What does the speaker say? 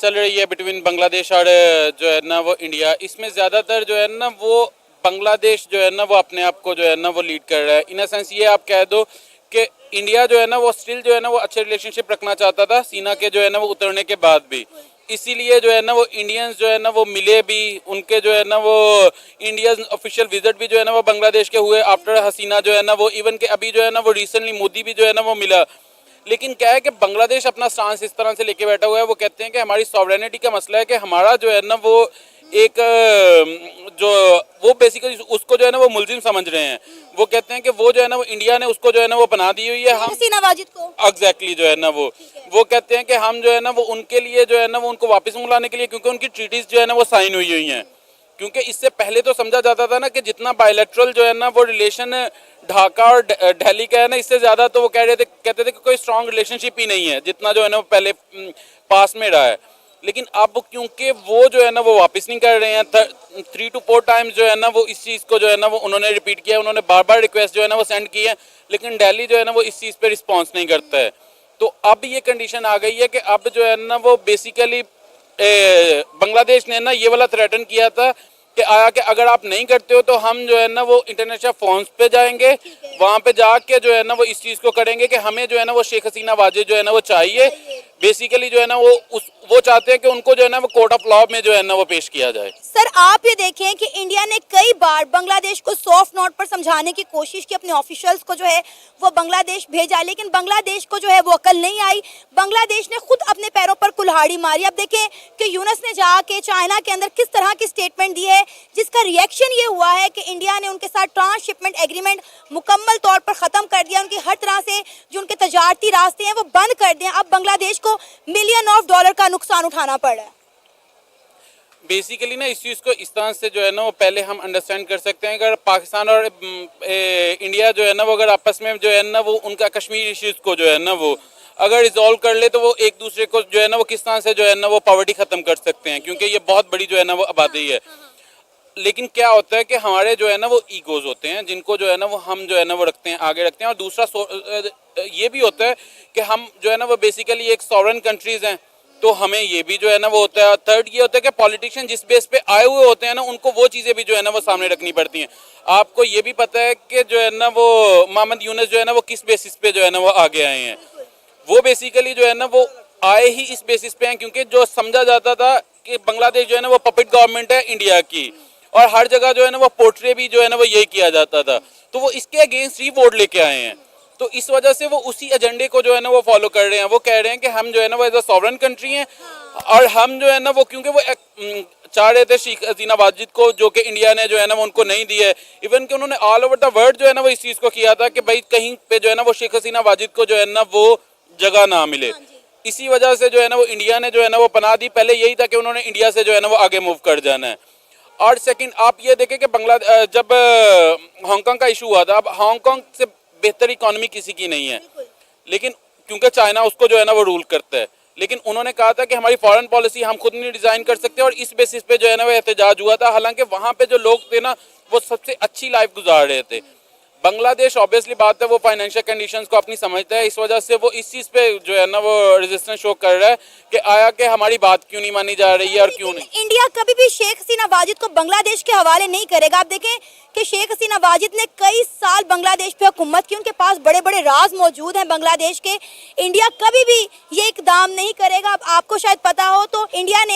चल रही है बिटवीन बांग्लादेश और जो है ना वो इंडिया, इसमें ज़्यादातर जो है ना वो बांग्लादेश जो है ना वो अपने आप को जो है ना वो लीड कर रहा है। इन अ सेंस ये आप कह दो कि इंडिया जो है ना वो स्टिल जो है ना वो अच्छे रिलेशनशिप रखना चाहता था सीना के जो है ना वो उतरने के बाद भी, इसीलिए जो है ना वो इंडियंस जो है ना वो मिले भी, उनके जो है ना वो इंडियन ऑफिशियल विजिट भी जो है ना वो बांग्लादेश के हुए आफ्टर हसीना जो है ना वो, इवन के अभी जो है ना वो रिसेंटली मोदी भी जो है ना वो मिला। लेकिन क्या है कि बांग्लादेश अपना स्टांस इस तरह से लेके बैठा हुआ है, वो कहते हैं कि हमारी सॉवरेनिटी का मसला है कि हमारा जो है ना वो एक जो वो बेसिकली उसको जो है ना वो मुलजिम समझ रहे हैं। वो कहते हैं कि वो जो है ना वो इंडिया ने उसको जो है ना वो बना दी हुई है, हम हसीना वाजिद को एग्जैक्टली जो है ना वो कहते हैं कि हम जो है ना वो उनके लिए जो है ना वो उनको वापस बुलाने के लिए, क्योंकि उनकी ट्रीटीज जो है ना वो साइन हुई हैं। क्योंकि इससे पहले तो समझा जाता था ना कि जितना बायलैटरल जो है ना वो रिलेशन ढाका और दिल्ली का है ना, इससे ज़्यादा तो वो कहते थे कि कोई स्ट्रांग रिलेशनशिप ही नहीं है जितना जो है ना वो पहले पास में रहा है। लेकिन अब क्योंकि वो जो है ना वो वापस नहीं कर रहे हैं, 3 to 4 टाइम्स जो है ना वो इस चीज़ को जो है ना वो उन्होंने रिपीट किया है, उन्होंने बार बार रिक्वेस्ट जो है ना वो सेंड की है, लेकिन दिल्ली जो है ना वो इस चीज़ पे रिस्पॉन्स नहीं करता है। तो अब ये कंडीशन आ गई है कि अब जो है ना वो बेसिकली बांग्लादेश ने ना ये वाला थ्रेटन किया था कि आया कि अगर आप नहीं करते हो तो हम जो है ना वो इंटरनेशनल फॉर्म्स पे जाएंगे, वहाँ पे जाके जो है ना वो इस चीज़ को करेंगे कि हमें जो है ना वो शेख हसीना वाजिद जो है ना वो चाहिए। बेसिकली जो है ना वो चाहते हैं कि उनको जो है ना वो कोर्ट ऑफ लॉ में जो है ना वो पेश किया जाए। सर आप ये देखें कि इंडिया ने कई बार बांग्लादेश को सॉफ्ट नोट पर समझाने की कोशिश की, अपने ऑफिशियल्स को जो है वो बांग्लादेश भेजा, लेकिन बांग्लादेश को जो है वो अकल नहीं आई। बांग्लादेश ने खुद अपने पैरों पर कुल्हाड़ी मारी। अब देखें कि यूनुस ने जाके चाइना के अंदर किस तरह की स्टेटमेंट दी है, जिसका रिएक्शन ये हुआ है कि इंडिया ने उनके साथ ट्रांसशिपमेंट एग्रीमेंट मुकम्मल तौर पर ख़त्म कर दिया, उनकी हर तरह से जो उनके तजारती रास्ते हैं वो बंद कर दिए। अब बांग्लादेश को $मिलियन का नुकसान उठाना पड़ रहा है। बेसिकली ना इस चीज़ को इस तरह से जो है ना वो पहले हम अंडरस्टैंड कर सकते हैं। अगर पाकिस्तान और इंडिया जो है ना वो अगर आपस में जो है ना वो उनका कश्मीर इश्यूज़ को जो है ना वो अगर रिजॉल्व कर ले तो वो एक दूसरे को जो है ना वो किस तरह से जो है ना वो पॉवर्टी ख़त्म कर सकते हैं, क्योंकि ये बहुत बड़ी जो है ना वो आबादी है। लेकिन क्या होता है कि हमारे जो है ना वो ईगोज होते हैं जिनको जो है ना वो हम जो है ना वो रखते हैं, आगे रखते हैं। और दूसरा ये भी होता है कि हम जो है ना वो बेसिकली एक सॉवरेन कंट्रीज़ हैं, तो हमें ये भी जो है ना वो होता है। थर्ड ये होता है कि पॉलिटिशियन जिस बेस पे आए हुए होते हैं ना उनको वो चीज़ें भी जो है ना वो सामने रखनी पड़ती हैं। आपको ये भी पता है कि जो है ना वो मोहम्मद यूनुस जो है ना वो किस बेसिस पे जो है ना वो आगे आए हैं। वो बेसिकली जो है ना वो आए ही इस बेसिस पे हैं क्योंकि जो समझा जाता था कि बांग्लादेश जो है ना वो पपेट गवर्नमेंट है इंडिया की, और हर जगह जो है ना वो पोर्ट्रे भी जो है ना वो यही किया जाता था, तो वो इसके अगेंस्ट ही वोट लेके आए हैं। तो इस वजह से वो उसी एजेंडे को जो है ना वो फॉलो कर रहे हैं। वो कह रहे हैं कि हम जो है ना वो एज अ सॉवरेन कंट्री हैं, और हम जो है ना वो क्योंकि वो चाह रहे थे शेख हसीना वाजिद को, जो कि इंडिया ने जो है ना वो उनको नहीं दिया है। इवन कि उन्होंने ऑल ओवर द वर्ल्ड जो है ना वो इस चीज़ को किया था कि भाई कहीं पे जो है ना वो शेख हसीना वाजिद को जो है ना वो जगह ना मिले। इसी वजह से जो है ना वो इंडिया ने जो है ना वो पनाह दी। पहले यही था कि उन्होंने इंडिया से जो है ना वो आगे मूव कर जाना है। और सेकंड आप ये देखें कि बांग्लादेश जब हांगकांग का इशू हुआ था, अब हांगकांग से बेहतर इकोनॉमी किसी की नहीं है, लेकिन क्योंकि चाइना उसको जो है ना वो रूल करता है, लेकिन उन्होंने कहा था कि हमारी फॉरेन पॉलिसी हम खुद नहीं डिज़ाइन कर सकते, और इस बेसिस पे जो है ना वो एहतजाज हुआ था। हालांकि वहाँ पे जो लोग थे ना वो सबसे अच्छी लाइफ गुजार रहे थे। बांग्लादेश ऑब्वियसली बात है वो फाइनेंशियल कंडीशंस को अपनी समझता है, इस वजह से वो इस चीज़ पे जो है ना वो रेजिस्टेंस शो कर रहा है कि आया कि हमारी बात क्यों नहीं मानी जा रही है और क्यों नहीं। इंडिया कभी भी शेख हसीना वाजिद को बांग्लादेश के हवाले नहीं करेगा। आप देखें कि शेख हसीना वाजिद ने कई साल बांग्लादेश पे हुकूमत की, उनके पास बड़े बड़े राज मौजूद हैं बांग्लादेश के। इंडिया कभी भी ये इकदाम नहीं करेगा। अब आपको शायद पता हो तो इंडिया ने